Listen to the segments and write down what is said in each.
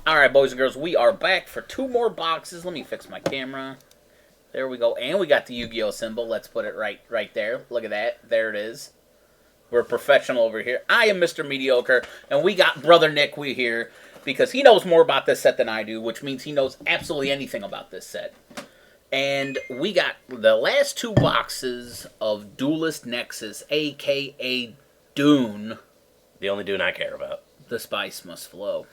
Alright, boys and girls, we are back for 2 more boxes. Let me fix my camera. There we go. And we got the Yu-Gi-Oh symbol. Let's put it right there. Look at that. There it is. We're professional over here. I am Mr. Mediocre, and we got Brother Nick here because he knows more about this set than I do, which means he knows absolutely anything about this set. And we got the last 2 boxes of Duelist Nexus, a.k.a. Dune. The only Dune I care about. The spice must flow.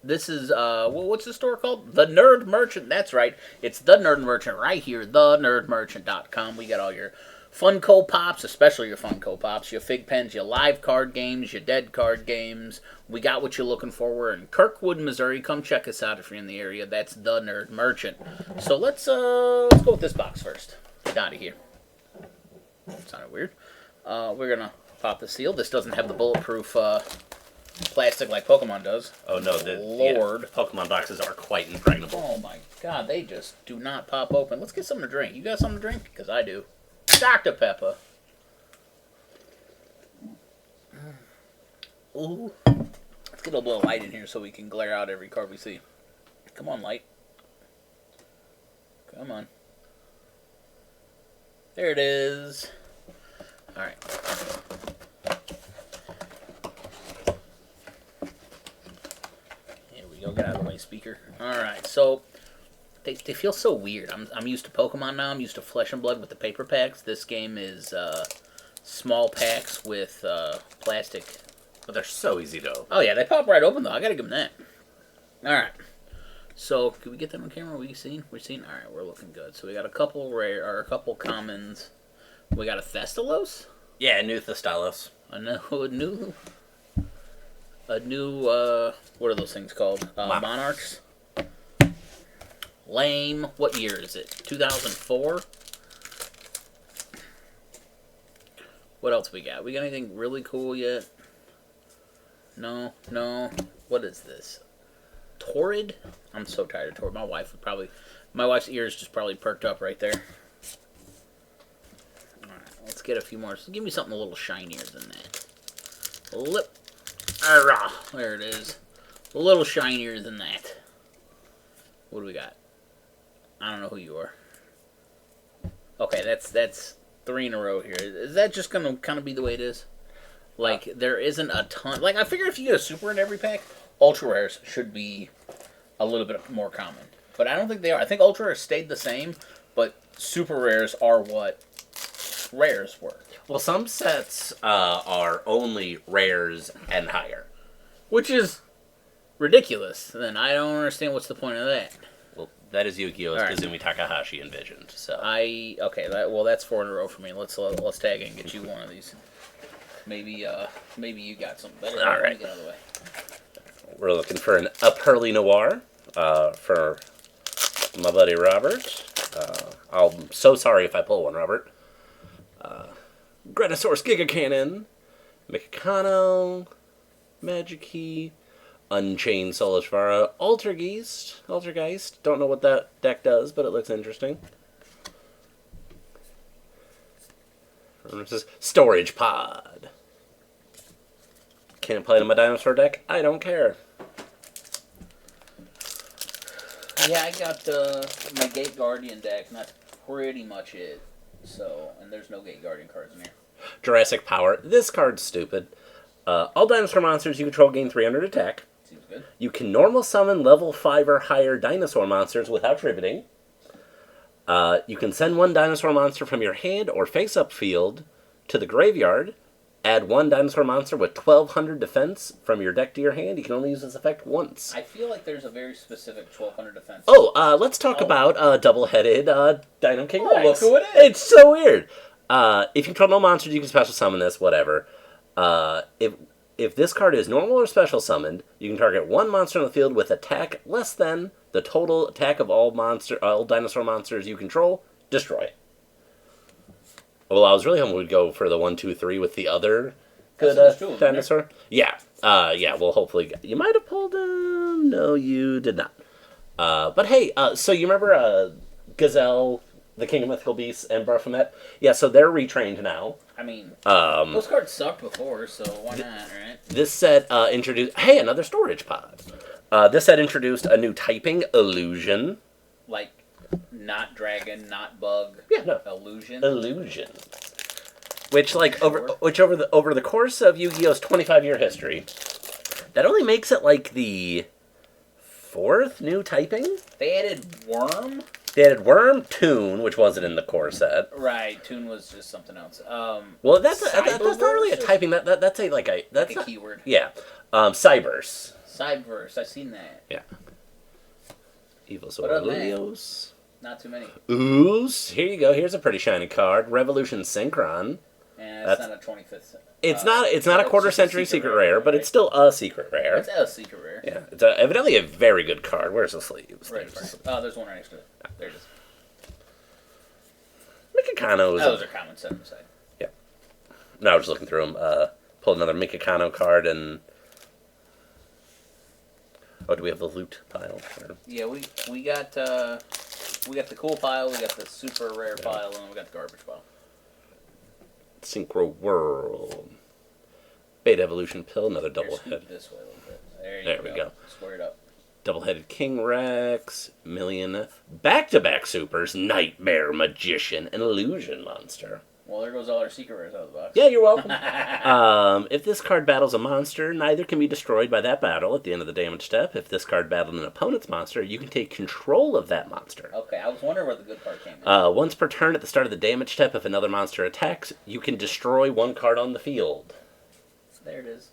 This is, what's the store called? The Nerd Merchant. That's right. It's The Nerd Merchant right here. TheNerdMerchant.com. We got all your Funko Pops, especially your Funko Pops, your Fig Pens, your live card games, your dead card games. We got what you're looking for. We're in Kirkwood, Missouri. Come check us out if you're in the area. That's The Nerd Merchant. So let's go with this box first. Get out of here. Sounded weird. We're going to pop the seal. This doesn't have the bulletproof plastic like Pokemon does. Oh no, Lord. Yeah, Pokemon boxes are quite impregnable. Oh my god, they just do not pop open. Let's get something to drink. You got something to drink? Because I do. Dr. Pepper. Ooh. Let's get a little light in here so we can glare out every card we see. Come on, light. Come on. There it is. Alright. Go get out of the way, speaker. Alright, so they feel so weird. I'm used to Pokemon now. I'm used to Flesh and Blood with the paper packs. This game is small packs with plastic. But they're so easy to open. Oh yeah, they pop right open though. I gotta give them that. Alright. So, can we get them on camera? We're seen? Alright, we're looking good. So we got a couple rare, or a couple commons. We got a Thestalos? Yeah, new Thestalos. A new what are those things called? Monarchs? Lame. What year is it? 2004? What else we got? We got anything really cool yet? No. What is this? Torrid? I'm so tired of Torrid. My wife's ears just probably perked up right there. Alright, let's get a few more. So give me something a little shinier than that. There it is. A little shinier than that. What do we got? I don't know who you are. Okay, that's 3 in a row here. Is that just going to kind of be the way it is? Like, there isn't a ton. Like, I figure if you get a super in every pack, ultra rares should be a little bit more common. But I don't think they are. I think ultra rares stayed the same, but super rares are what rares were. Well, some sets are only rares and higher. Which is ridiculous. Then I don't understand what's the point of that. Well, that is Yugioh, as Right. Kazumi Takahashi envisioned. So That's 4 in a row for me. Let's tag it and get you one of these. Maybe you got something better. All right. Get out of the way. We're looking for a Pearly Noir for my buddy Robert. I'm so sorry if I pull one, Robert. Gretasaurus Giga Cannon, Mikakano, Magic-Key, Unchained Solishvara, Altergeist. Don't know what that deck does, but it looks interesting. This is Storage Pod. Can't play it in my dinosaur deck? I don't care. Yeah, I got my Gate Guardian deck, and that's pretty much it. So, and there's no Gate Guardian cards in here. Jurassic Power. This card's stupid. All dinosaur monsters you control gain 300 attack. Seems good. You can normal summon level 5 or higher dinosaur monsters without riveting. You can send 1 dinosaur monster from your hand or face-up field to the graveyard. Add 1 dinosaur monster with 1200 defense from your deck to your hand. You can only use this effect once. I feel like there's a very specific 1200 defense. Oh, let's talk about double-headed Dino King Rex. Look who it is. It's so weird. If you control no monsters, you can special summon this, whatever. If this card is normal or special summoned, you can target 1 monster on the field with attack less than the total attack of all dinosaur monsters you control. Destroy. Well, I was really hoping we'd go for the 1, 2, 3 with the other good dinosaur. Yeah. Well, hopefully you might have pulled him. No, you did not. But hey, so you remember Gazelle the King of Mythical Beasts and Baphomet. Yeah, so they're retrained now. I mean, those cards sucked before, so why not, right? This set introduced... Hey, another storage pod. This set introduced a new typing, Illusion. Like, not dragon, not bug. Yeah, no. Illusion. Illusion. Which, like, over the course of Yu-Gi-Oh's 25-year history, that only makes it, like, the 4th new typing? They added Worm? They added Worm, Toon, which wasn't in the core set. Right, Toon was just something else. Well, that's not really a typing. That's a keyword. Yeah. Cyberse. Cyberse, I've seen that. Yeah. Evil What other Aurelios. Not too many. Ooze. Here you go. Here's a pretty shiny card. Revolution Synchron. And that's not a 25th. It's not a quarter century secret rare, right? but it's still a secret rare. It's a secret rare. Yeah, it's evidently a very good card. Where's the sleeves? Right. There's one right next to it. There it is. Mikakano's. Those are common, set them aside. Yeah. No, I was just looking through them. Pulled another Mikakano card and. Oh, do we have the loot pile? Or... Yeah, we got the cool pile, we got the super rare pile, and then we got the garbage pile. Synchro World. Beta Evolution Pill, another double head. This way a little bit. There we go. Square it up. Double-headed King Rex, Million, back-to-back supers, Nightmare Magician, and Illusion Monster. Well, there goes all our secret rares out of the box. Yeah, you're welcome. If this card battles a monster, neither can be destroyed by that battle at the end of the damage step. If this card battled an opponent's monster, you can take control of that monster. Okay, I was wondering where the good part came in. Once per turn at the start of the damage step, if another monster attacks, you can destroy one card on the field. There it is.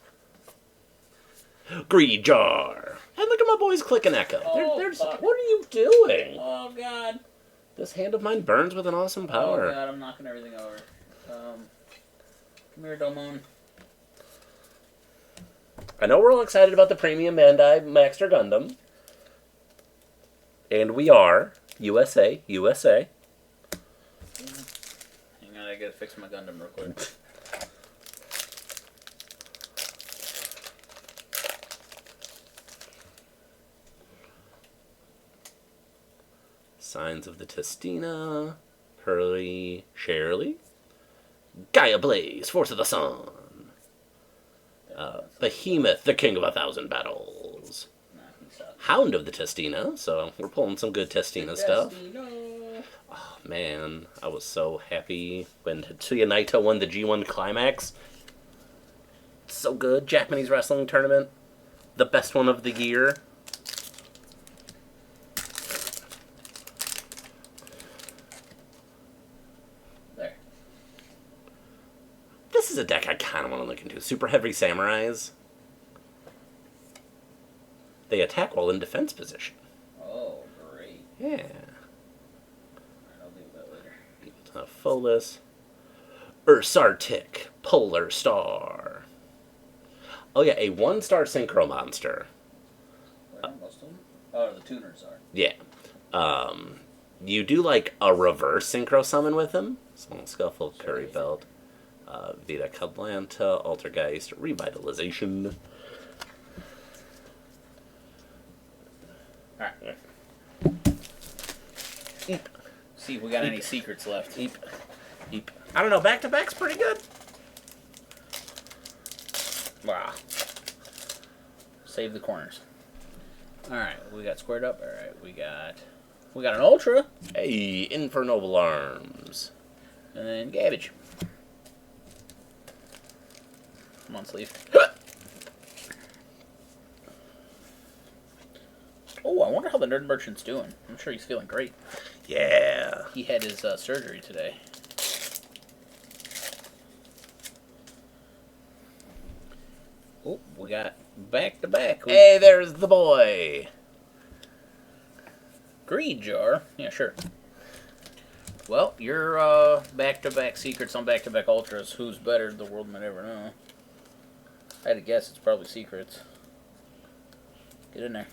Greed Jar. And look at my boys Click and Echo. Oh, what are you doing? Oh, God. This hand of mine burns with an awesome power. Oh, God, I'm knocking everything over. Come here, Domon. I know we're all excited about the premium Bandai Maxter Gundam. And we are. USA. Hang on, I gotta fix my Gundam real quick. Signs of the Testina, Pearly Shirley, Gaia Blaze, Force of the Sun, Behemoth, the King of 1,000 Battles, Hound of the Testina, so we're pulling some good Testina stuff. Oh man, I was so happy when Tetsuya Naito won the G1 Climax. So good, Japanese wrestling tournament, the best one of the year. This is a deck I kind of want to look into. Super Heavy Samurais. They attack while in defense position. Oh, great. Yeah. Alright, I'll deal with that later. Folus. Ursartic, Polar Star. Oh yeah, a 1-star Synchro Monster. Where are most of them? Oh, the tuners are. Yeah. You do like a reverse Synchro Summon with him. Small Scuffle, Curry Belt. Vita Cablanta, Altergeist, Revitalization. Alright. Eep. See if we got any secrets left. Eep. Eep. I don't know, back-to-back's pretty good. Wow. Save the corners. Alright, we got squared up. Alright, we got an Ultra. Hey, Infernoble Arms. And then Gabbage. Come on, sleeve. Oh, I wonder how the Nerd Merchant's doing. I'm sure he's feeling great. Yeah. He had his surgery today. Oh, we got back-to-back. Hey, there's the boy. Greed Jar. Yeah, sure. Well, your back-to-back secrets on back-to-back ultras. Who's better? The world might ever know. I had to guess it's probably secrets. Get in there.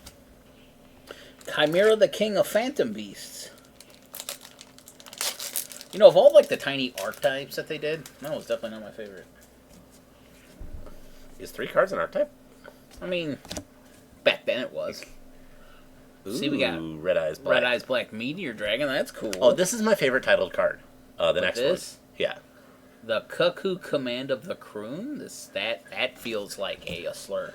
Chimera, the King of Phantom Beasts. You know, of all like the tiny archetypes that they did, that was definitely not my favorite. Is 3 cards an archetype? I mean, back then it was. See, we got Red Eyes Black. Red Eyes Black Meteor Dragon. That's cool. Oh, this is my favorite titled card. The next one. Yeah. The Cuckoo Command of the Croon. That feels like a slur.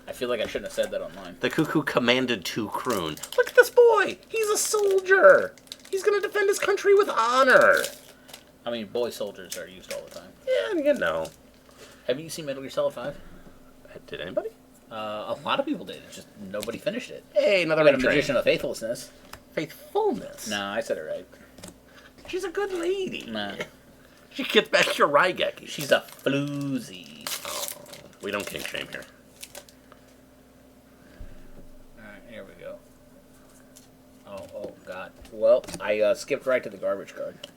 I feel like I shouldn't have said that online. The Cuckoo commanded to croon. Look at this boy. He's a soldier. He's going to defend his country with honor. I mean, boy soldiers are used all the time. Yeah, you know. Have you seen Metal Gear Solid 5? Did anybody? A lot of people did. It's just nobody finished it. Hey, another We got a Magician of Faithlessness. Faithfulness. No, I said it right. She's a good lady. Nah. She gets back your Raigeki. She's a floozy. Oh, we don't kink shame here. Alright, here we go. Oh, God. Well, I skipped right to the garbage card.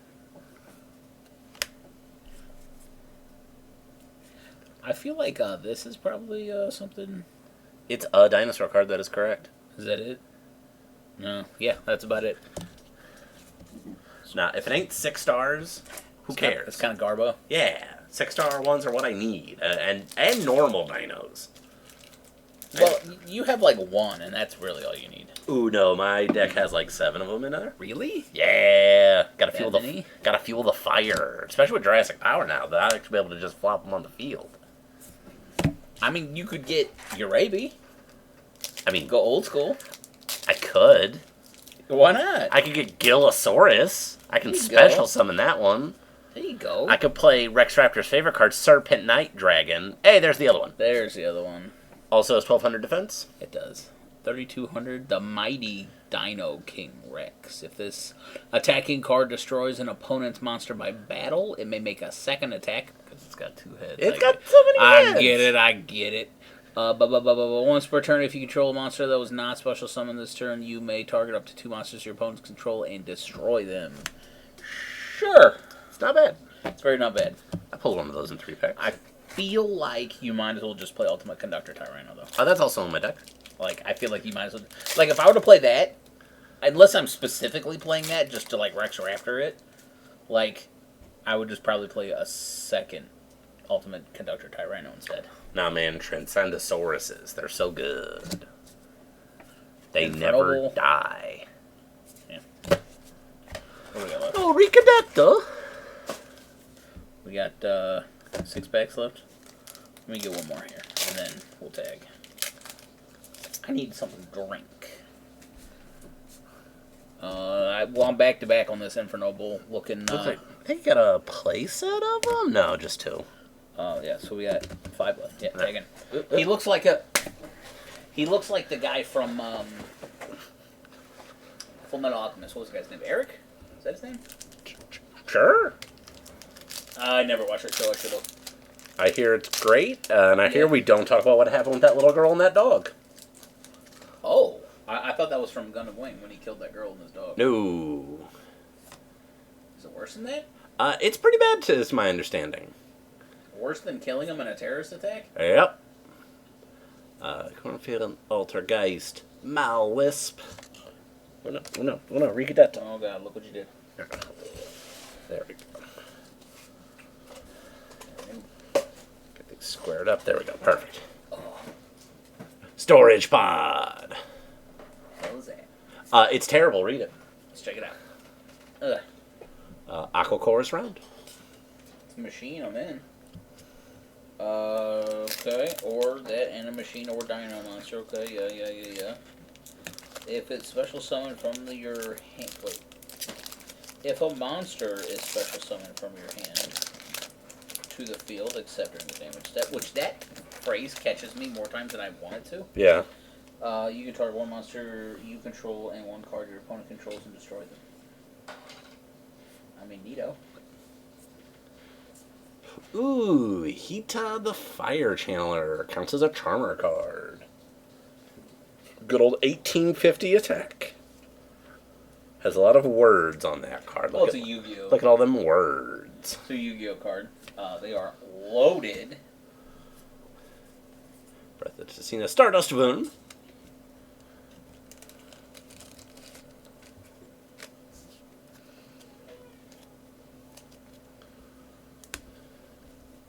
I feel like this is probably something... It's a dinosaur card, that is correct. Is that it? No. Yeah, that's about it. Now, if it ain't 6 stars, who cares? It's kind of garbo. Yeah, 6-star ones are what I need. And normal dinos. Well, you have like one, and that's really all you need. Ooh, no, my deck has like 7 of them in there. Really? Yeah, gotta That fuel many? gotta fuel the fire, especially with Jurassic Power now. That I'll actually be able to just flop them on the field. I mean, you could get Urabi. I mean, Go old school. I could. Why not? I could get Gillosaurus. I can There you special go. summon that one. There you go. I could play Rex Raptor's favorite card, Serpent Night Dragon. Hey, there's the other one. There's the other one. Also has 1200 defense. It does. 3200, the mighty Dino King Rex. If this attacking card destroys an opponent's monster by battle, it may make a second attack because it's got 2 heads. It's got so many heads. I get it. Once per turn, if you control a monster that was not special summoned this turn, you may target up to 2 monsters your opponents control and destroy them. Sure. It's not bad. It's very not bad. I pulled one of those in 3 packs. I feel like you might as well just play Ultimate Conductor Tyranno, though. Oh, that's also in my deck. Like, I feel like you might as well... Like, if I were to play that, unless I'm specifically playing that just to, like, Rex Raptor it, like, I would just probably play a second Ultimate Conductor Tyranno instead. Nah, man, Transcendosauruses. They're so good. They And never Chernobyl. die. Yeah. What do we got left? Oh, Ricadetto. We got 6 packs left. Let me get one more here, and then we'll tag. I need something to drink. I'm back to back on this Infernoble looking. Looks like, I think you got a playset of them? No, just 2. Oh yeah, so we got 5 left. Yeah, tagging. He looks like a. He looks like the guy from Full Metal Alchemist. What was the guy's name? Eric? Is that his name? Sure. I never watched that show. I should have. I hear it's great, and I hear we don't talk about what happened with that little girl and that dog. Oh, I thought that was from Gun of Wing when he killed that girl and his dog. No. Is it worse than that? It's pretty bad, to my understanding. Worse than killing him in a terrorist attack? Yep. Cornfield Altergeist. Malwisp. No, Ricadetto. Oh god, look what you did. There we go. Get these squared up. There we go. Perfect. Storage pod. What was that? It's terrible. Read it. Let's check it out. Ugh. Aquacore is round. It's a machine, I'm in. Okay. Or that and a machine or Dino Monster. Okay, yeah. If it's special summoned from your hand... Wait. If a monster is special summoned from your hand to the field, except during the damage step, which that phrase catches me more times than I want it to. Yeah. You can target 1 monster you control and 1 card your opponent controls and destroy them. I mean, neato. Ooh, Hita the Fire Channeler counts as a Charmer card. Good old 1850 attack. Has a lot of words on that card. Well, it's a Yu-Gi-Oh. Look at all them words. It's a Yu-Gi-Oh card. They are loaded. Breath of Ticina, Stardust Wound.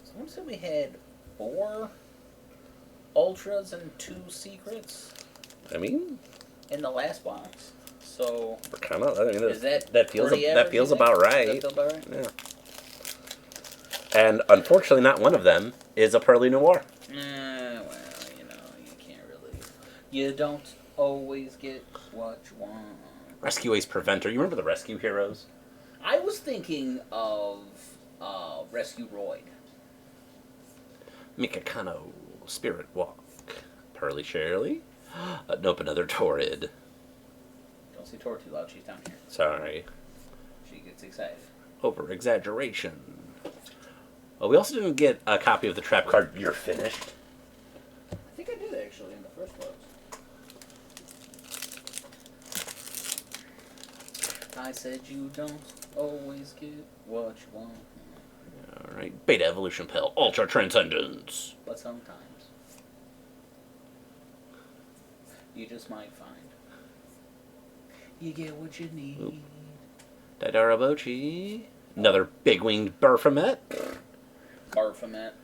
Someone said we had 4 Ultras and 2 Secrets. I mean, in the last box. So We're kind of. I mean, is that feels pretty that average, feels you think? about Does right. that feel about right? Yeah. And unfortunately, not one of them is a Pearly Noir. Well, you know, you can't really. You don't always get what you want. Rescue Ace Preventer. You remember the Rescue Heroes? I was thinking of Rescue Royd. Mikakano, Spirit Walk, Pearly Shirley. Nope, another Torrid. Don't say Tor too loud. She's down here. Sorry. She gets excited. Over exaggeration. Oh, we also didn't get a copy of the trap card. You're finished. I think I did actually in the first box. I said you don't always get what you want. All right, Beta Evolution Pill, Ultra Transcendence. But sometimes you just might find you get what you need. Oop. Daidara Bochi. Another big winged Baphomet. Baphomet.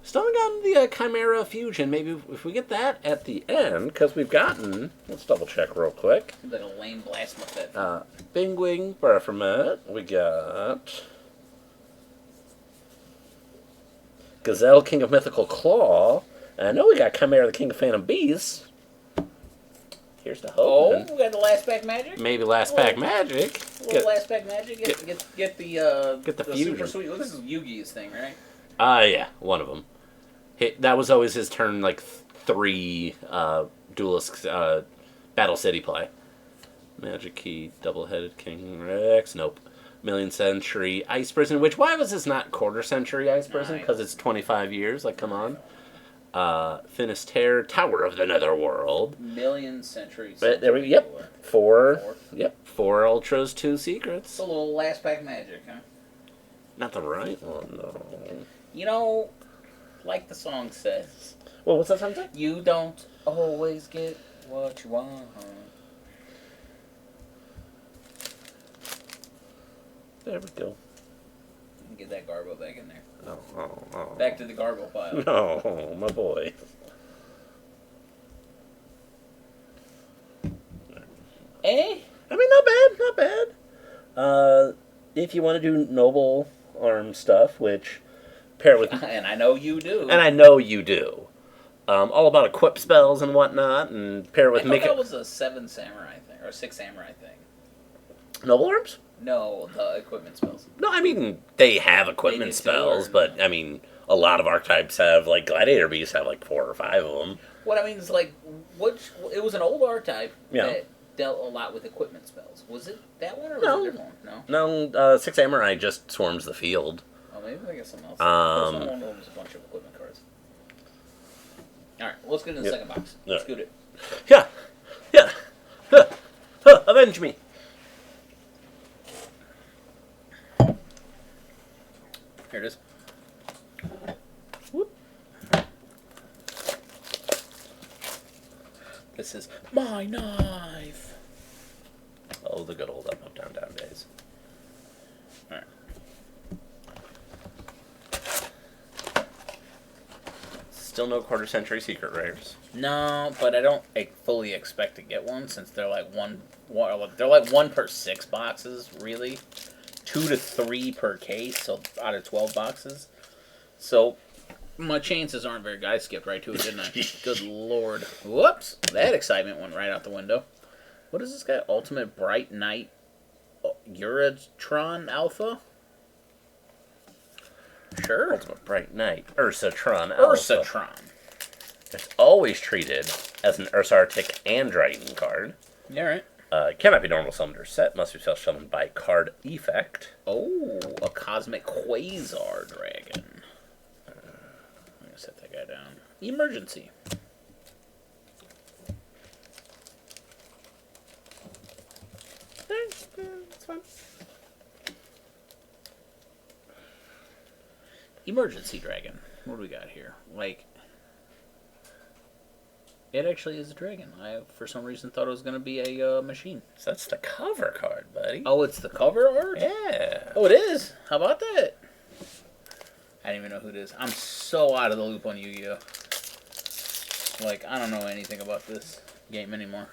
Still haven't gotten the Chimera Fusion. Maybe if we get that at the end, because we've gotten. Let's double check real quick. Seems like a lame Blastmafet. Big wing Baphomet. We got Gazelle, King of Mythical Claw. And I know we got Chimera, the King of Phantom Beasts. Here's the Oh, hope. we got the last pack magic. Maybe last pack magic. Little last pack magic. Get the fusion. super sweet. Well, this is Yugioh's thing, right? Yeah, one of them. That was always his turn, like 3 Duelist Battle City play. Magic Key, Double-Headed King Rex, nope. Million Century Ice Prison, which, why was this not Quarter Century Ice Prison? Because it's 25 years, like, come on. Finisterre, Tower of the Netherworld. Million Century. But there we yep. 4. Yep, 4 Ultras, 2 Secrets. It's a little last pack magic, huh? Not the right one, though. You know, like the song says, Well, what's that song say? you don't always get what you want. There we go. Get that Garbo back in there. Oh. Back to the Garbo pile. No, my boy. Eh? I mean, not bad. If you want to do noble arm stuff, which pair with, And I know you do. and I know you do, all about equip spells and whatnot, and pair with I thought that was a 7 samurai thing, or a 6 samurai thing. noble arms. No, the equipment spells. No, I mean they have equipment do, spells, or but no? I mean a lot of archetypes have, like Gladiator Beasts have like 4 or 5 of them. What I mean is, like, it was an old archetype Yeah. that dealt a lot with equipment spells. Was it that one, or was No. it a different one? No? No, 6 Samurai just swarms the field. Oh, maybe I guess something else. Um, Someone owns a bunch of equipment cards. Alright, well, let's get into the Yep. second box. Alright. Scoot it. Yeah. Avenge me. Here it is. Whoop. This is my knife. Oh, the good old up, down, down days. Alright. Still no quarter century secret rares. No, but I don't fully expect to get one, since they're like they're like 1 per 6 boxes, really. 2 to 3 per case, so out of 12 boxes. So my chances aren't very good. I skipped right to it, didn't I? Good lord. Whoops. That excitement went right out the window. What is this guy? Ultimate Bright Knight Uratron Alpha? Sure. Ultimate Bright Knight. Ursatron Alpha. Ursatron. It's always treated as an Ursartic Androiden card. Yeah, right. Cannot be normal summoned or set. Must be self-summoned by card effect. Oh, a Cosmic Quasar Dragon. I'm going to set that guy down. Emergency. It's fine. Emergency Dragon. What do we got here? Like, it actually is a dragon. I, for some reason, thought it was going to be a machine. So that's the cover card, buddy. Oh, it's the cover art? Yeah. Oh, it is? How about that? I don't even know who it is. I'm so out of the loop on Yu-Gi-Oh! Like, I don't know anything about this game anymore.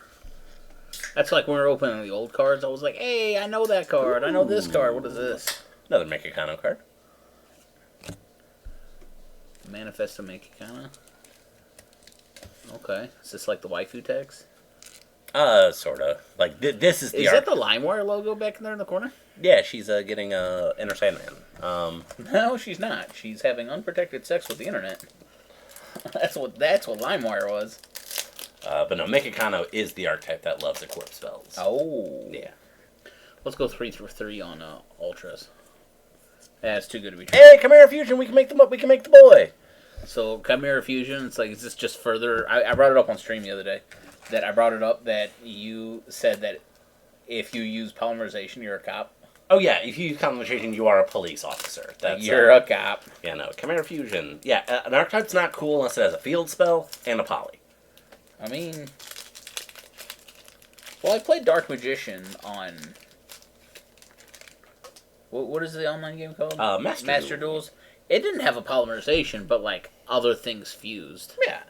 That's like when we were opening the old cards. I was like, hey, I know that card. I know this card. What is this? Another Mekikano card. Manifesto Mekikana. Okay. Is this like the waifu text? Sorta. Like, this is the Is that the LimeWire logo back in there in the corner? Yeah, she's getting Inner Sandman. No, she's not. She's having unprotected sex with the internet. That's what LimeWire was. But no, Mekikano is the archetype that loves equip spells. Oh. Yeah. Let's go 3 through 3 on Ultras. That's too good to be true. Hey, Chimera Fusion, we can make the boy. So Chimera Fusion, it's like, is this just further? I brought it up on stream the other day. That you said that if you use polymerization, you're a cop. Oh yeah, if you use concentration, you are a police officer. You're a cop. Yeah, no, Chimera Fusion. Yeah, an archetype's not cool unless it has a field spell and a poly. I mean, well, I played Dark Magician on. What is the online game called? Master Duels. It didn't have a polymerization, but like other things fused. Yeah.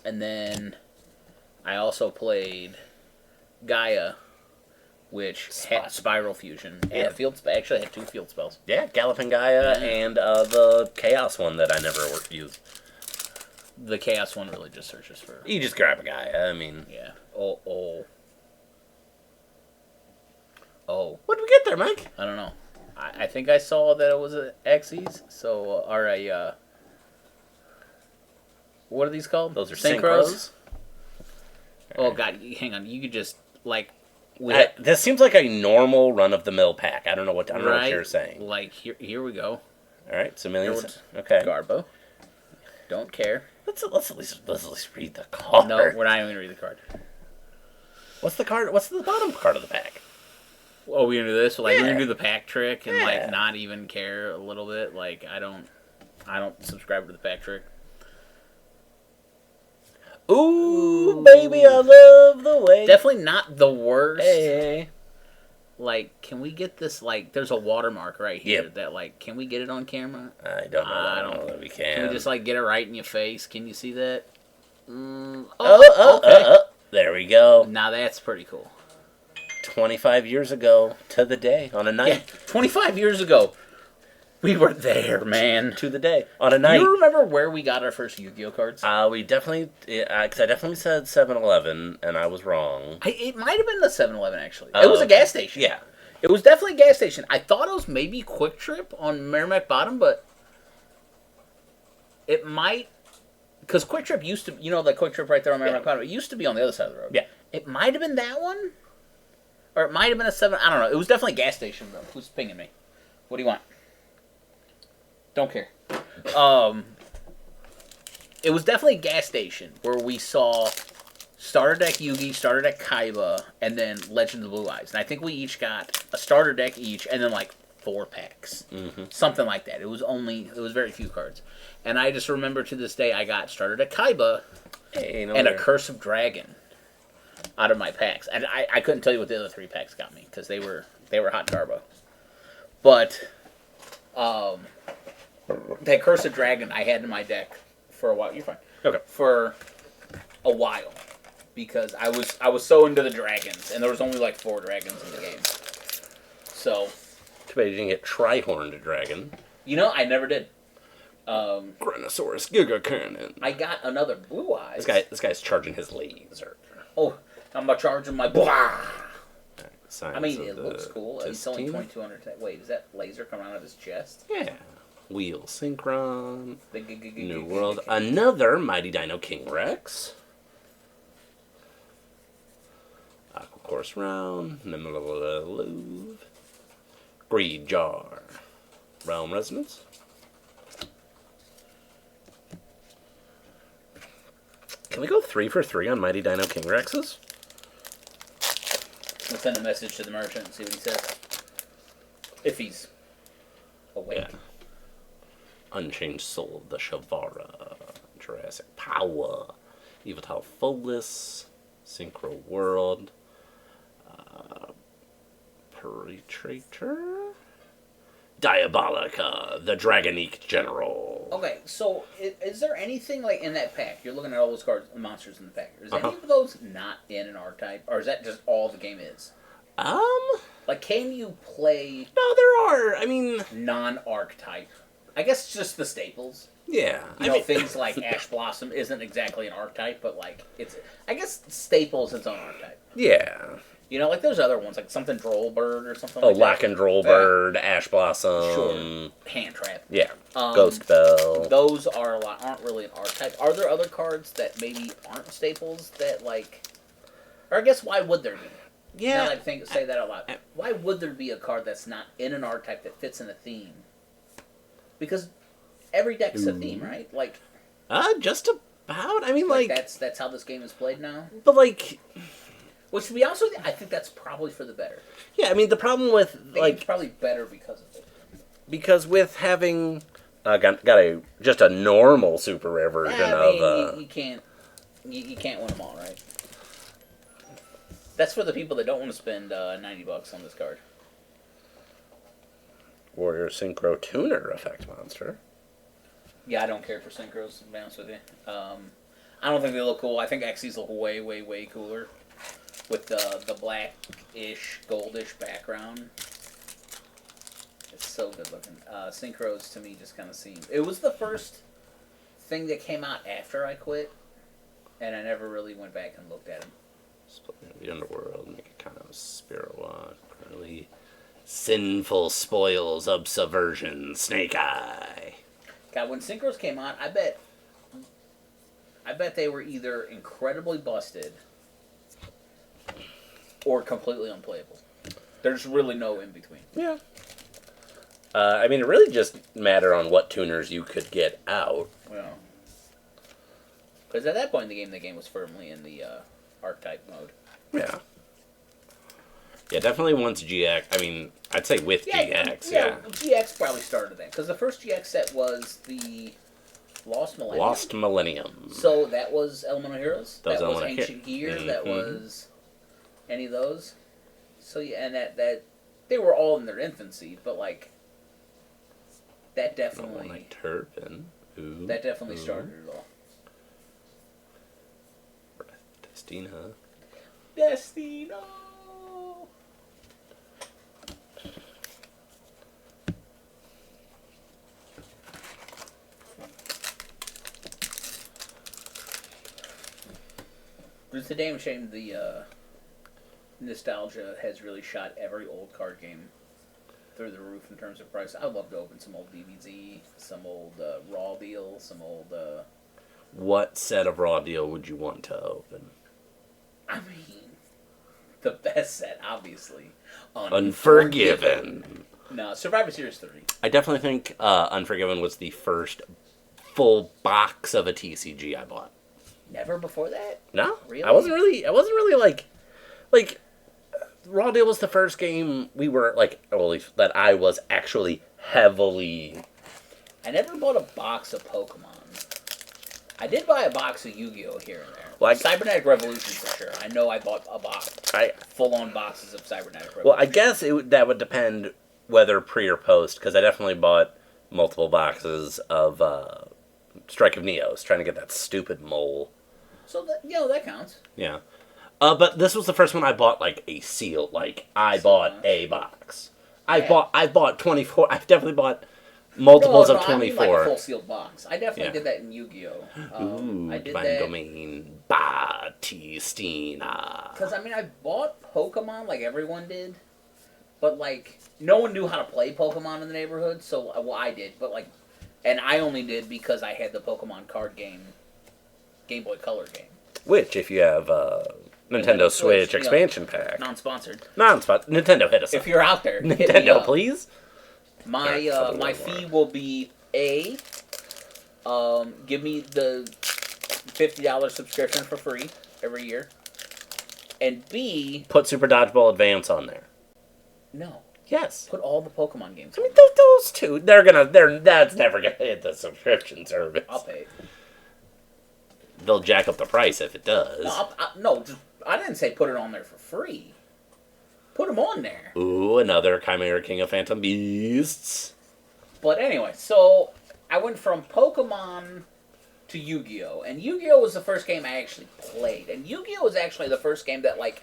And then I also played Gaia, which had Spiral Fusion and actually had 2 field spells. Yeah, Galloping Gaia and the Chaos one that I never used. The Chaos one really just searches for. You just grab a Gaia. I mean. Yeah. Oh. What did we get there, Mike? I don't know. I think I saw that it was an Xyz. So what are these called? Those are synchros. Oh God! Hang on. You could just like. This seems like a normal run-of-the-mill pack. I don't know what you're saying. Like here we go. All right, so millions. Okay. Garbo. Don't care. Let's at least read the card. No, we're not even gonna read the card. What's the card? What's the bottom card of the pack? Oh, we're gonna do this. We're gonna do the pack trick and like not even care a little bit. Like I don't subscribe to the pack trick. Ooh, baby, I love the way. Definitely not the worst. Hey. Like, can we get this? Like, there's a watermark right here that, like, can we get it on camera? I don't know. I don't know that we can. Can we just like get it right in your face? Can you see that? There we go. Now that's pretty cool. 25 years ago to the day on a night. Yeah, 25 years ago. We were there, man. To the day. On a night. You remember where we got our first Yu-Gi-Oh cards? We definitely, because I definitely said 7-Eleven, and I was wrong. It might have been the 7-Eleven, actually. It was a gas station. Yeah. It was definitely a gas station. I thought it was maybe Quick Trip on Merrimack Bottom, but it might, because Quick Trip used to, the Quick Trip right there on Merrimack Bottom, it used to be on the other side of the road. Yeah. It might have been that one, or it might have been a 7, I don't know. It was definitely a gas station, though. Who's pinging me? What do you want? Don't care. It was definitely a gas station where we saw starter deck Yugi, starter deck Kaiba, and then Legend of Blue Eyes. And I think we each got a starter deck each, and then like 4 packs, something like that. It was very few cards, and I just remember to this day I got starter deck Kaiba and a Curse of Dragon out of my packs, and I couldn't tell you what the other 3 packs got me because they were hot garbo, but that Curse of Dragon I had in my deck for a while. You're fine. Okay. For a while, because I was so into the dragons, and there was only like 4 dragons in the game. So. Too bad you didn't get Tri-Horned Dragon. I never did. Granosaurus Giga Cannon. I got another Blue Eyes. This guy's charging his laser. Oh, I'm about charging my blah. I mean, it looks cool. It's only 2200. Wait, is that laser coming out of his chest? Yeah. Wheel Synchron. New World. Another Mighty Dino King Rex. Aqua Course Round. Louvre. Greed Jar. Realm Resonance. Can we go 3 for 3 on Mighty Dino King Rexes? We'll send a message to the merchant and see what he says. If he's awake. Yeah. Unchanged Soul of the Shavara. Jurassic Power. Evital Folis. Synchro World. Perpetrator. Diabolica, the Dragonique General. Okay, so is there anything like in that pack? You're looking at all those cards, monsters in the pack. Is any Uh-huh. of those not in an archetype, or is that just all the game is? Um, Like, can you play no, there are. I mean, non-archetype? I guess it's just the staples. yeah. You know, things like Ash Blossom isn't exactly an archetype, but like it's. I guess Staples is its own archetype. Yeah. You know, like there's other ones, like something Droll Bird or something Oh, like Lack that. and Droll Bird, Ash Blossom. Sure. Hand Trap. Yeah. Ghost Bell. Those aren't really an archetype. Are there other cards that maybe aren't staples that like? Or I guess why would there be? Yeah. Now that I say that out loud, why would there be a card that's not in an archetype that fits in a theme? Because every deck's a theme, right? Like, Just about. I mean, like that's how this game is played now. but like, Which, to be honest with you, I think that's probably for the better. yeah. I mean, the problem with The game's probably better because of it. because with having got just a normal super rare version of you can't win them all, right? That's for the people that don't want to spend $90 on this card. Warrior Synchro Tuner effect monster. Yeah, I don't care for synchros, to be honest with you. I don't think they look cool. I think XCs look way, way, way cooler with the black-ish, goldish background. It's so good looking. Synchros, to me, just kind of seem... It was the first thing that came out after I quit, and I never really went back and looked at them. Split the underworld, make a kind of spirit walk, really sinful spoils of subversion, Snake Eye. God, when synchros came out, I bet they were either incredibly busted or completely unplayable. There's really no in between. Yeah. I mean, it really just mattered on what tuners you could get out. Yeah. Because at that point in the game was firmly in the archetype mode. Yeah. Yeah, definitely once GX. I mean, I'd say with GX. Yeah. GX probably started that because the first GX set was the Lost Millennium. Lost Millennium. So that was Elemental Heroes. That was Ancient Gear. Mm-hmm. That was any of those. So yeah, and that they were all in their infancy, but like that definitely like Turpin. Ooh. That definitely started it all. Destina. Destino. It's a damn shame the nostalgia has really shot every old card game through the roof in terms of price. I'd love to open some old DBZ, some old Raw Deal, some old... What set of Raw Deal would you want to open? I mean, the best set, obviously. Unforgiven. No, Survivor Series 3. I definitely think Unforgiven was the first full box of a TCG I bought. Never before that? No, Really? I wasn't really like Raw Deal was the first game we were like, well, at least that I was actually heavily. I never bought a box of Pokemon. I did buy a box of Yu-Gi-Oh here and there. Like Cybernetic Revolution for sure. I know I bought a box, full-on boxes of Cybernetic Revolution. Well, I guess that would depend whether pre or post, because I definitely bought multiple boxes of Strike of Neos, trying to get that stupid mole. So that counts. Yeah. But this was the first one I bought, like, a seal. Like, I bought a box. Yeah. I bought 24. I've definitely bought multiples of 24. I mean like a full sealed box. I definitely did that in Yu-Gi-Oh. Ooh, I did Divine that. Domain. Batistina. Because, I mean, I bought Pokemon like everyone did. But, like, no one knew how to play Pokemon in the neighborhood. So, well, I did. But, like, and I only did because I had the Pokemon card game, Game Boy Color game. Which, if you have Nintendo Switch expansion pack. Non-sponsored. Nintendo, hit us If up. you're out there, hit me Nintendo, up. please. My fee will be A, give me the $50 subscription for free every year, and B, Put Super Dodgeball Advance on there. no, Yes. put all the Pokemon games I on. mean, those two, that's never gonna hit the subscription service. I'll pay it. They'll jack up the price if it does. No, I didn't say put it on there for free. Put them on there. Ooh, another Chimera King of Phantom Beasts. But anyway, so I went from Pokemon to Yu-Gi-Oh! And Yu-Gi-Oh! Was the first game I actually played. And Yu-Gi-Oh! Was actually the first game that, like,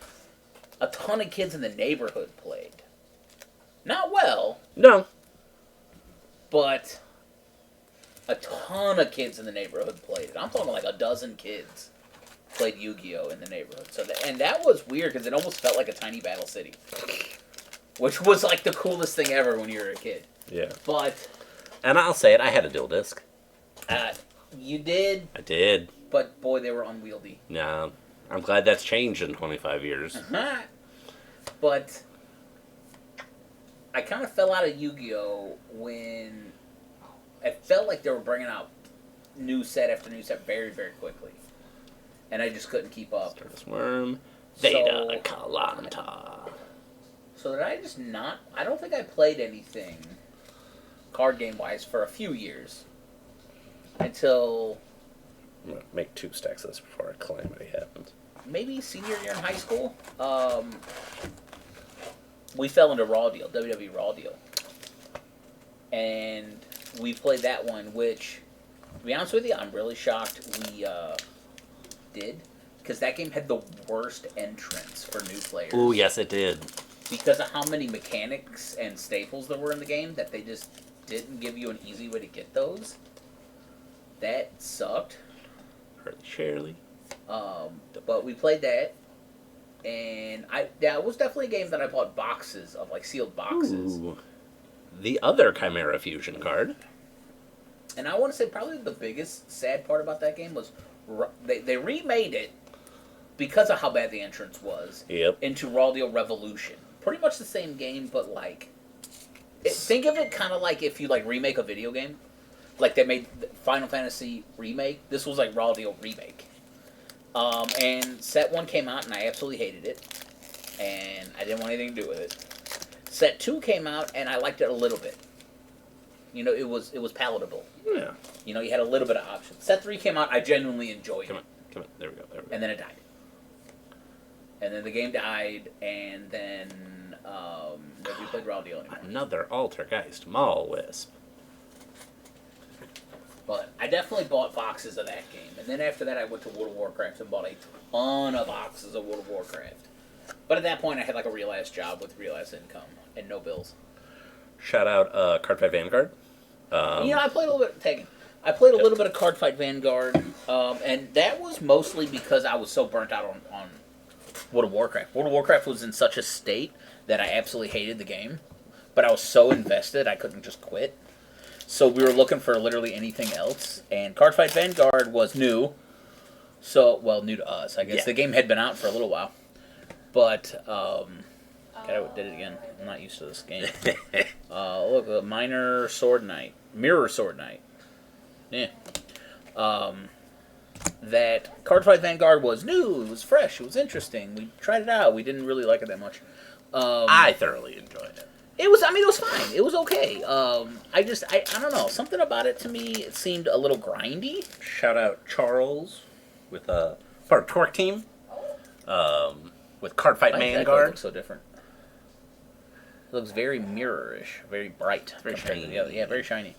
a ton of kids in the neighborhood played. Not well. No. But a ton of kids in the neighborhood played it. I'm talking like a dozen kids played Yu-Gi-Oh! In the neighborhood. And that was weird because it almost felt like a tiny battle city. Which was like the coolest thing ever when you were a kid. Yeah. But... And I'll say it, I had a dual disc. You did? I did. But boy, they were unwieldy. No. I'm glad that's changed in 25 years. But I kind of fell out of Yu-Gi-Oh! When it felt like they were bringing out new set after new set very, very quickly. And I just couldn't keep up. Stardust Worm, Theta Kalanta. So did I just not... I don't think I played anything card game-wise for a few years. Until... I'm going to make 2 stacks of this before a calamity happens. Maybe senior year in high school. We fell into Raw Deal, WWE Raw Deal. And we played that one, which, to be honest with you, I'm really shocked we did. Because that game had the worst entrance for new players. Ooh, yes it did. Because of how many mechanics and staples there were in the game, that they just didn't give you an easy way to get those. That sucked. Hurley Shirley. But we played that, and it was definitely a game that I bought boxes of, like sealed boxes. Ooh. The other Chimera Fusion card. And I want to say probably the biggest sad part about that game was they remade it because of how bad the entrance was. Yep. Into Raw Deal Revolution. Pretty much the same game, but like, think of it kind of like if you like remake a video game. Like they made Final Fantasy Remake. This was like Raw Deal Remake. And Set 1 came out, and I absolutely hated it. And I didn't want anything to do with it. Set 2 came out, and I liked it a little bit. You know, it was palatable. Yeah. You know, you had a little bit of options. Set 3 came out, I genuinely enjoyed it. Come on. There we go. And then it died. And then the game died, and then nobody played Raw Deal anymore. Another Altergeist Maul Wisp. But I definitely bought boxes of that game. And then after that, I went to World of Warcraft and bought a ton of boxes of World of Warcraft. But at that point, I had like a real-ass job with real-ass income and no bills. Shout out Cardfight Vanguard. I played a little bit of Tekken. I played a little bit of Cardfight Vanguard. And that was mostly because I was so burnt out on World of Warcraft. World of Warcraft was in such a state that I absolutely hated the game. But I was so invested, I couldn't just quit. So we were looking for literally anything else, and Cardfight Vanguard was new. So, well, new to us, I guess. Yeah. The game had been out for a little while. But, God, I did it again. I'm not used to this game. Look, Minor Sword Knight. Mirror Sword Knight. Yeah. That Cardfight Vanguard was new, it was fresh, it was interesting. We tried it out. We didn't really like it that much. I thoroughly enjoyed it. It was fine. It was okay. I don't know. Something about it to me, it seemed a little grindy. Shout out Charles with part of Torque Team. With Cardfight Why Vanguard. It looks so different. It looks very mirror-ish, very bright. Very compared to shiny. the other. Yeah, very shiny.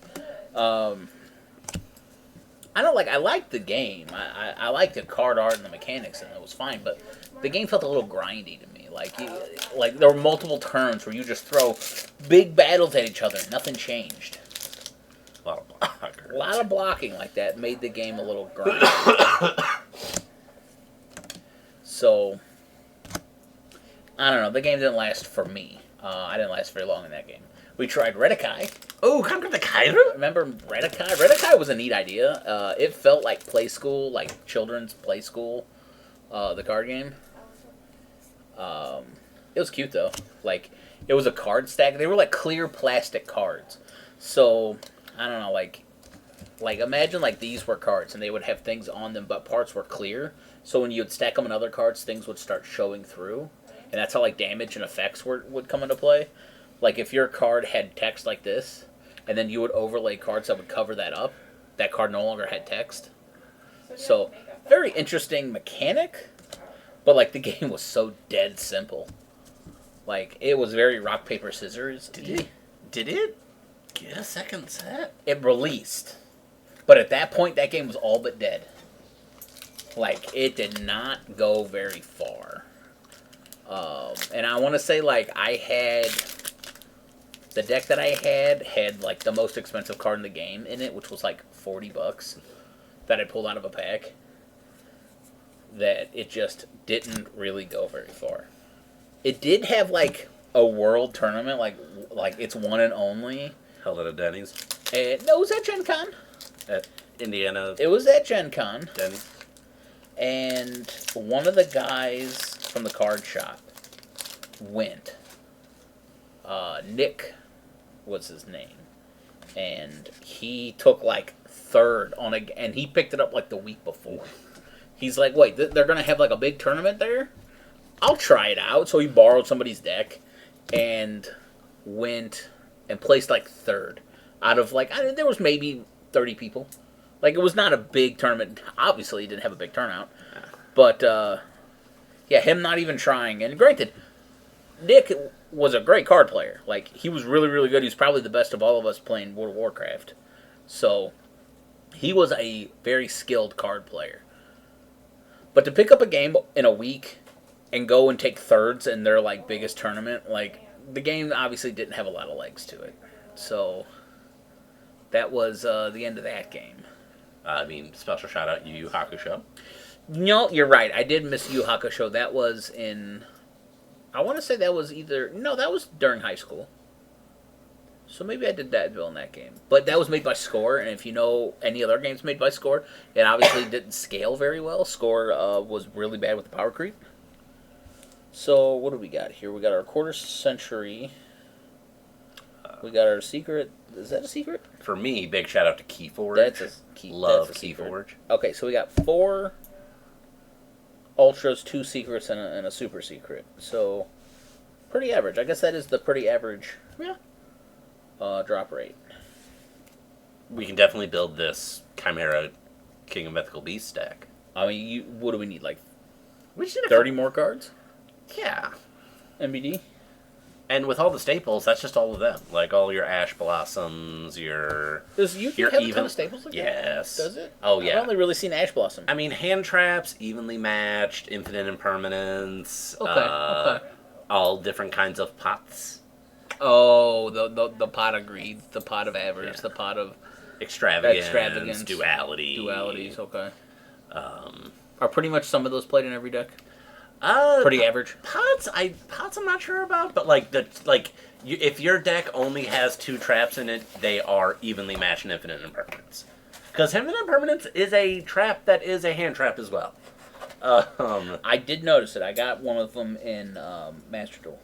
I liked the game. I liked the card art and the mechanics, and it was fine, but the game felt a little grindy to me. Like there were multiple turns where you just throw big battles at each other and nothing changed. A lot of blockers. A lot of blocking like that made the game a little grindy. So, I don't know. The game didn't last for me. I didn't last very long in that game. We tried Redakai. Oh, Conquer the Kairu? Remember Redakai? Redakai was a neat idea. It felt like play school, like children's play school, the card game. It was cute, though. Like, it was a card stack. They were, like, clear plastic cards. So, I don't know, like imagine, like, these were cards, and they would have things on them, but parts were clear. So when you would stack them on other cards, things would start showing through. And that's how, like, damage and effects would come into play. Like, if your card had text like this, and then you would overlay cards that would cover that up, that card no longer had text. So, very interesting mechanic, but, like, the game was so dead simple. Like, it was very rock, paper, scissors. Did it get a second set? It released. But at that point, that game was all but dead. Like, it did not go very far. And I want to say, like, the deck that I had, like, the most expensive card in the game in it, which was, like, $40 that I pulled out of a pack. That it just didn't really go very far. It did have, like, a world tournament, like it's one and only. Held at a Denny's. And, no, it was at Gen Con. At Indiana. It was at Gen Con. Denny's. And one of the guys from the card shop went. Nick was his name. And he took, like, third on a... And he picked it up, like, the week before. He's like, wait, they're going to have, like, a big tournament there? I'll try it out. So he borrowed somebody's deck and went and placed, like, third. Out of, like, there was maybe 30 people. Like, it was not a big tournament. Obviously, he didn't have a big turnout. But, yeah, him not even trying. And granted, Nick was a great card player. Like, he was really, really good. He was probably the best of all of us playing World of Warcraft. So, he was a very skilled card player. But to pick up a game in a week and go and take thirds in their, like, biggest tournament, like, the game obviously didn't have a lot of legs to it. So, that was the end of that game. I mean, special shout out Yu Yu Hakusho. No, you're right. I did miss Yu Yu Hakusho. That was in... I want to say that was either... No, that was during high school. So maybe I did that bill in that game. But that was made by Score, and if you know any other games made by Score, it obviously didn't scale very well. Score was really bad with the power creep. So what do we got here? We got our quarter century. We got our secret. Is that a secret? For me, big shout out to Keyforge. That's a key. Love that's a Keyforge. Okay, so we got 4 ultras, 2 secrets, and a super secret. So pretty average. I guess that is the pretty average. Yeah. Drop rate. We can definitely build this Chimera King of Mythical Beast deck. I mean, what do we need? Like We just need 30 more cards? Yeah. MBD? And with all the staples, that's just all of them. Like all your Ash Blossoms, your... Does Yugioh have a ton of staples like that? Yes. Does it? Oh, yeah. I've only really seen Ash Blossom. I mean, hand traps, evenly matched, infinite impermanence. Okay. All different kinds of pots. Oh, the pot of greed, the pot of avarice, the pot of... Extravagance, duality. Dualities, okay. Are pretty much some of those played in every deck? Pretty average. Pots I'm not sure about, but if your deck only has 2 traps in it, they are evenly matched in infinite impermanence. Because infinite impermanence is a trap that is a hand trap as well. I did notice it. I got one of them in Master Duel.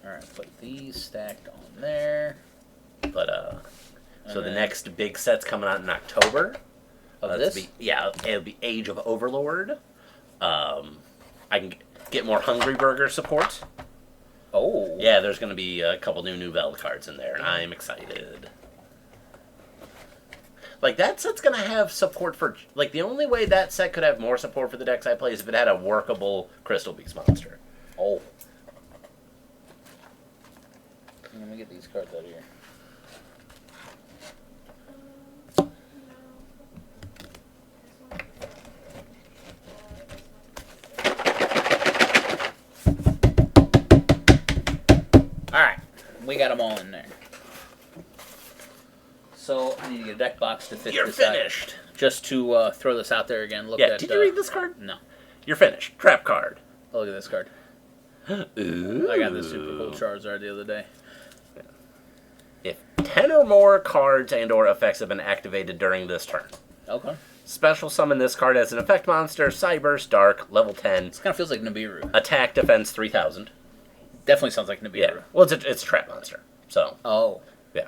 Alright, put these stacked on there. But, so the next big set's coming out in October. Of this? It'll be Age of Overlord. I can get more Hungry Burger support. Oh. Yeah, there's going to be a couple new Nouvelle cards in there, and I'm excited. Like, that set's going to have support for... Like, the only way that set could have more support for the decks I play is if it had a workable Crystal Beast monster. Oh. Let me get these cards out of here. Alright, we got them all in there. So, I need to get a deck box to fit You're this finished. out. Just to throw this out there again. Look at, did you read this card? No. You're finished. Trap card. Oh, look at this card. Ooh. I got this super cool Charizard the other day. If 10 or more cards and or effects have been activated during this turn, Okay. special summon this card as an effect monster, Cyburst, Dark, level 10. This kind of feels like Nibiru. Attack, defense, 3000. Definitely sounds like Nibiru. Yeah. Well, it's a trap monster. So, Oh. yeah.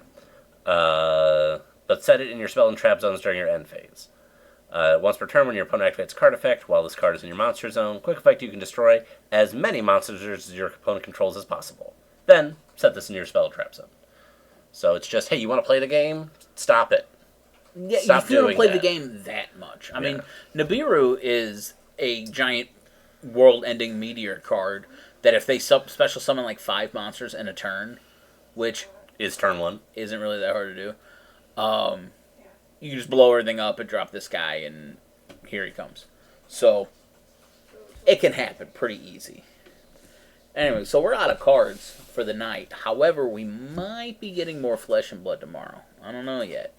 But set it in your spell and trap zones during your end phase. Once per turn, when your opponent activates a card effect, while this card is in your monster zone, quick effect, you can destroy as many monsters as your opponent controls as possible. Then, set this in your spell and trap zone. So it's just, hey, you want to play the game? Stop it. Yeah, Stop you don't doing play that. the game that much. I mean, Nibiru is a giant world-ending meteor card that if they special summon like 5 monsters in a turn, which Is turn 1. isn't really that hard to do. You just blow everything up and drop this guy, and here he comes. So, it can happen pretty easy. Anyway, so we're out of cards for the night. However, we might be getting more Flesh and Blood tomorrow. I don't know yet.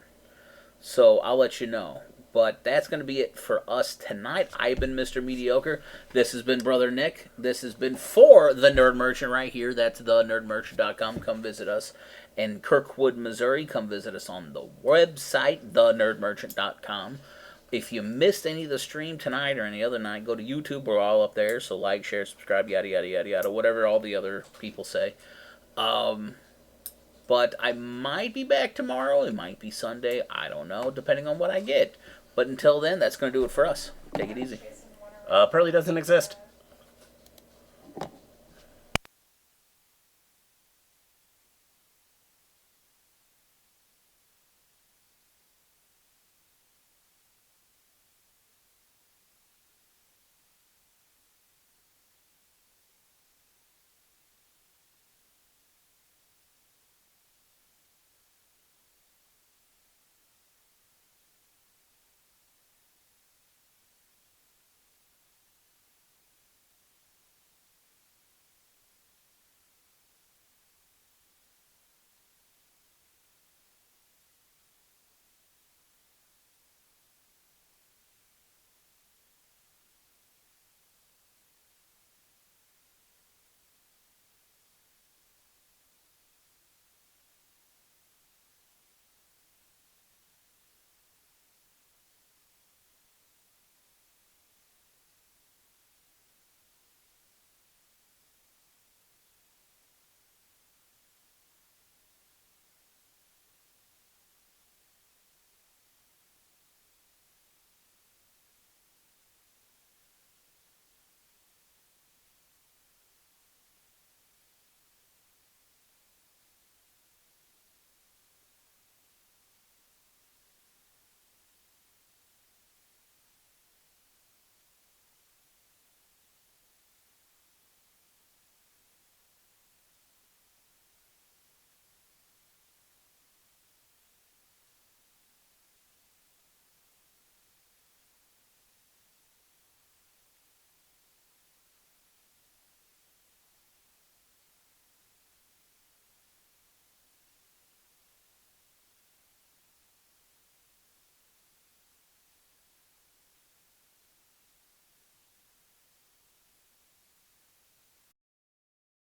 So, I'll let you know. But that's going to be it for us tonight. I've been Mr. Mediocre. This has been Brother Nick. This has been for the Nerd Merchant right here. That's thenerdmerchant.com. Come visit us in Kirkwood, Missouri. Come visit us on the website, thenerdmerchant.com. If you missed any of the stream tonight or any other night, go to YouTube. We're all up there. So like, share, subscribe, yada, yada, yada, yada. Whatever all the other people say. But I might be back tomorrow. It might be Sunday. I don't know, depending on what I get. But until then, that's going to do it for us. Take it easy. Pearly doesn't exist.